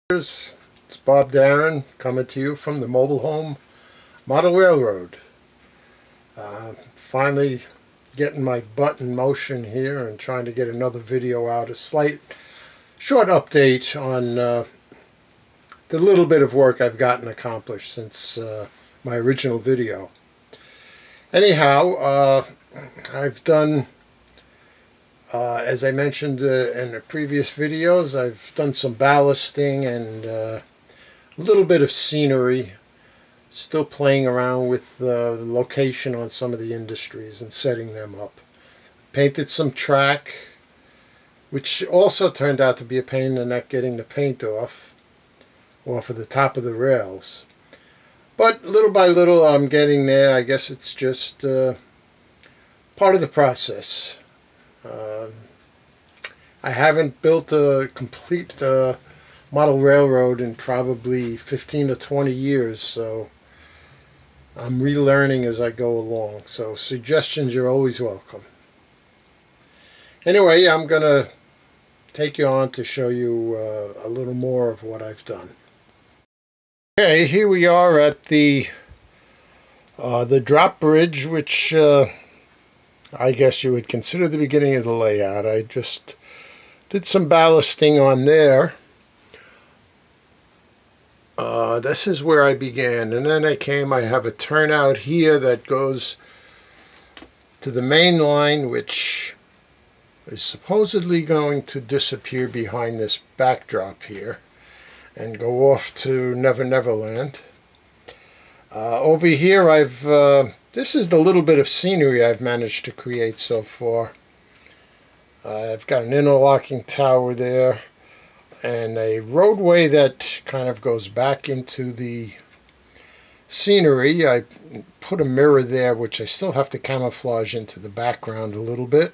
It's Bob Darren coming to you from the Mobilehome Model Railroad. Finally getting my butt in motion here and trying to get another video out. A slight short update on the little bit of work I've gotten accomplished since my original video. Anyhow, I've done as I mentioned in the previous videos, I've done some ballasting and a little bit of scenery, still playing around with the location on some of the industries and setting them up. Painted some track, which also turned out to be a pain in the neck getting the paint off of the top of the rails. But little by little I'm getting there. I guess it's just part of the process. I haven't built a complete model railroad in probably 15 to 20 years, so I'm relearning as I go along. So suggestions are always welcome. Anyway, I'm going to take you on to show you a little more of what I've done. Okay, here we are at the drop bridge, which I guess you would consider the beginning of the layout. I just did some ballasting on there. This is where I began, and then I have a turnout here that goes to the main line, which is supposedly going to disappear behind this backdrop here and go off to Never Never Land. Over here this is the little bit of scenery I've managed to create so far. I've got an interlocking tower there and a roadway that kind of goes back into the scenery. I put a mirror there, which I still have to camouflage into the background a little bit,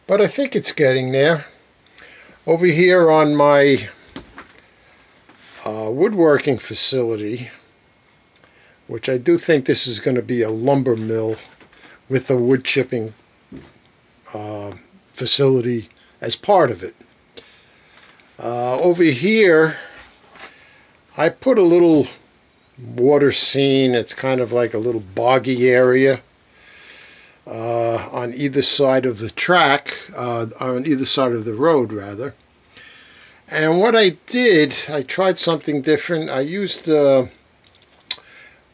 but I think it's getting there. Over here on my woodworking facility, which I do think this is going to be a lumber mill with a wood chipping facility as part of it. Over here I put a little water scene. It's kind of like a little boggy area on either side of the track, on either side of the road rather. And what I did, I tried something different. I used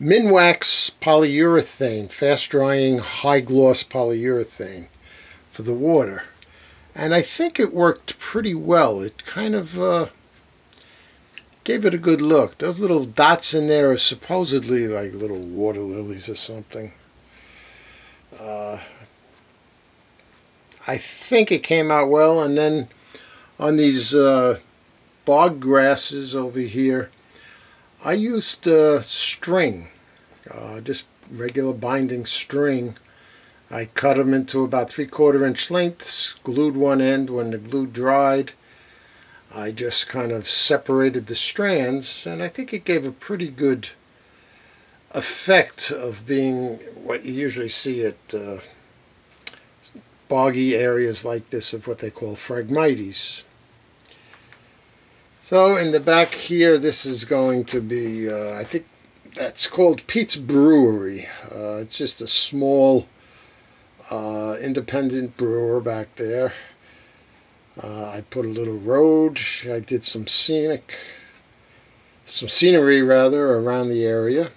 Minwax polyurethane, fast drying high gloss polyurethane for the water, and I think it worked pretty well. It kind of gave it a good look. Those little dots in there are supposedly like little water lilies or something. I think it came out well. And then on these bog grasses over here, I used string, just regular binding string. I cut them into about 3/4 inch lengths, glued one end. When the glue dried, I just kind of separated the strands, and I think it gave a pretty good effect of being what you usually see at boggy areas like this, of what they call Phragmites. So in the back here, this is going to be, I think that's called Pete's Brewery. It's just a small independent brewer back there. I put a little road. I did some scenery rather, around the area.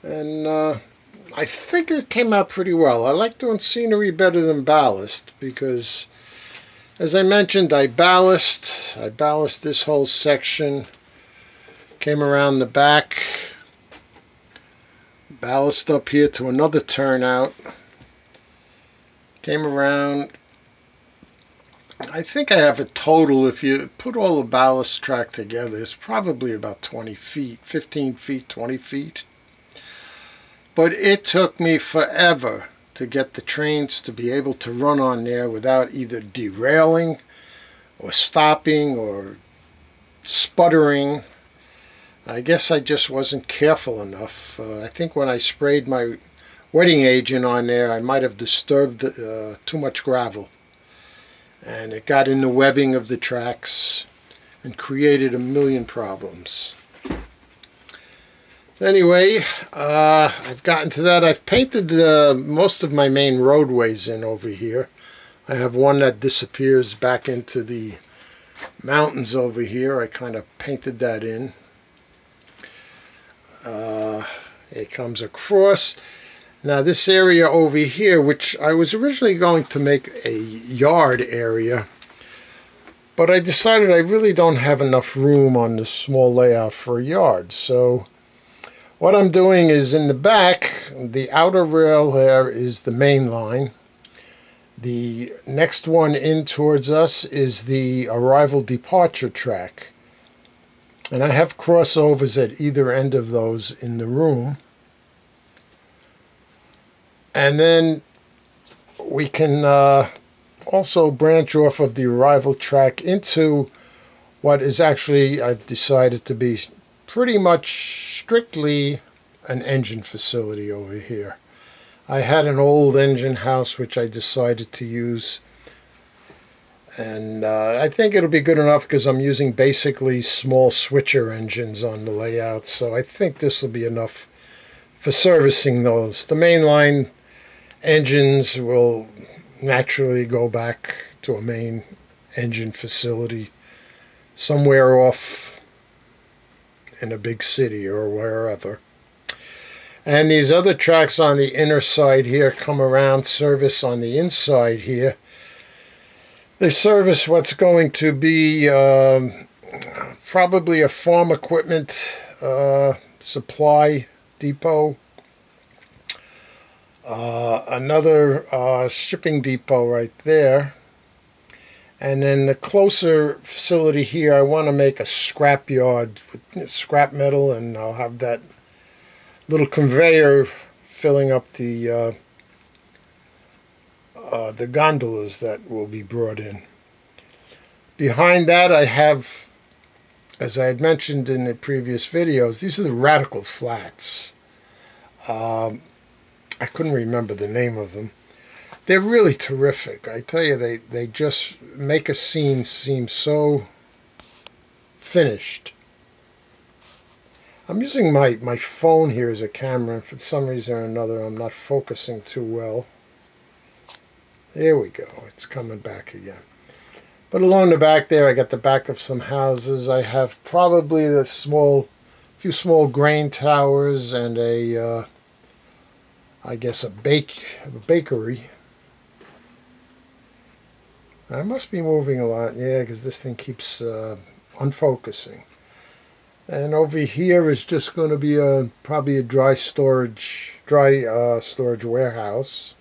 And I think it came out pretty well. I like doing scenery better than ballast because, as I mentioned, I ballast this whole section, came around the back, ballast up here to another turnout, came around. I think I have a total, if you put all the ballast track together, it's probably about 20 feet, 15 feet, 20 feet. But it took me forever to get the trains to be able to run on there without either derailing or stopping or sputtering. I guess I just wasn't careful enough. I think when I sprayed my wetting agent on there, I might have disturbed too much gravel, and it got in the webbing of the tracks, and created a million problems. Anyway, I've gotten to that. I've painted most of my main roadways in over here. I have one that disappears back into the mountains over here. I kind of painted that in. It comes across. Now this area over here, which I was originally going to make a yard area, but I decided I really don't have enough room on this small layout for a yard. So what I'm doing is in the back, the outer rail there is the main line. The next one in towards us is the arrival departure track. And I have crossovers at either end of those in the room. And then we can also branch off of the arrival track into what is actually, I've decided to be pretty much strictly an engine facility over here. I had an old engine house which I decided to use, and I think it'll be good enough because I'm using basically small switcher engines on the layout, so I think this will be enough for servicing those. The mainline engines will naturally go back to a main engine facility somewhere off in a big city or wherever. And these other tracks on the inner side here come around, service on the inside here. They service what's going to be probably a farm equipment supply depot. Another shipping depot right there. And then the closer facility here, I want to make a scrap yard with scrap metal, and I'll have that little conveyor filling up the gondolas that will be brought in. Behind that I have, as I had mentioned in the previous videos, these are the radical flats. I couldn't remember the name of them. They're really terrific. I tell you, they just make a scene seem so finished. I'm using my phone here as a camera, and for some reason or another I'm not focusing too well. There we go. It's coming back again. But along the back there, I got the back of some houses. I have probably a few small grain towers and I guess a bakery. I must be moving a lot, yeah, because this thing keeps unfocusing. And over here is just going to be probably a dry storage warehouse.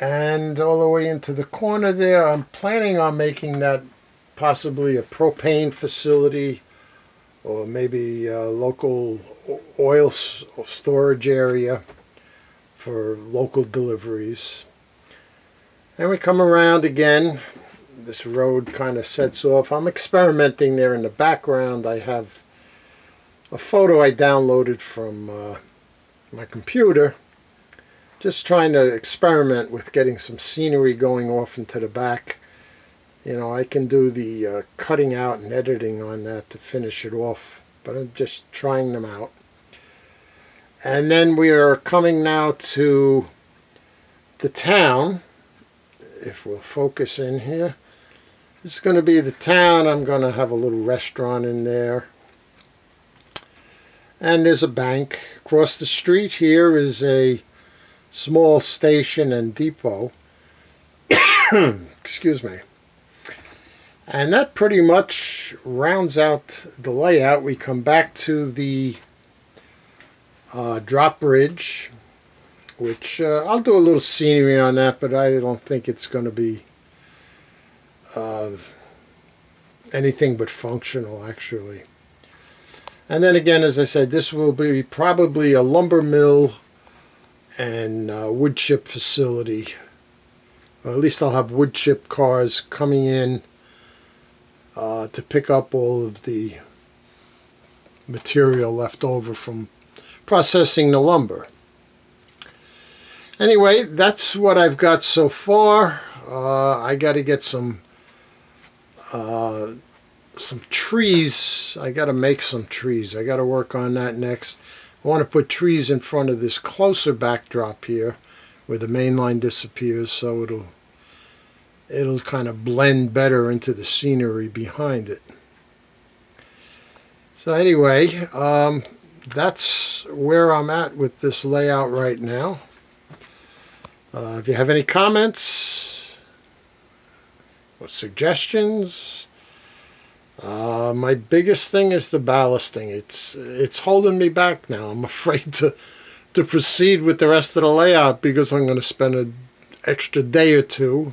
And all the way into the corner there, I'm planning on making that possibly a propane facility, or maybe a local oil storage area for local deliveries. And we come around again. This road kind of sets off. I'm experimenting there in the background. I have a photo I downloaded from my computer, just trying to experiment with getting some scenery going off into the back. You know, I can do the cutting out and editing on that to finish it off, but I'm just trying them out. And then we are coming now to the town. If we'll focus in here, this is going to be the town. I'm going to have a little restaurant in there. And there's a bank. Across the street here is a small station and depot. Excuse me. And that pretty much rounds out the layout. We come back to the drop bridge, which I'll do a little scenery on that, but I don't think it's going to be anything but functional, actually. And then again, as I said, this will be probably a lumber mill and wood chip facility. Or at least I'll have wood chip cars coming in to pick up all of the material left over from processing the lumber. Anyway, that's what I've got so far. I got to get some Uh, some trees. I got to make some trees. I got to work on that next. I want to put trees in front of this closer backdrop here where the main line disappears, so it'll kind of blend better into the scenery behind it. So anyway, that's where I'm at with this layout right now. If you have any comments or suggestions, my biggest thing is the ballasting. It's holding me back now. I'm afraid to proceed with the rest of the layout because I'm going to spend an extra day or two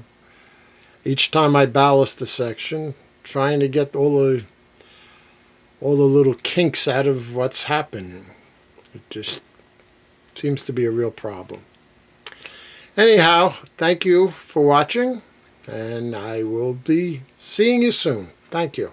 each time I ballast a section trying to get all the little kinks out of what's happening. It just seems to be a real problem. Anyhow, thank you for watching, and I will be seeing you soon. Thank you.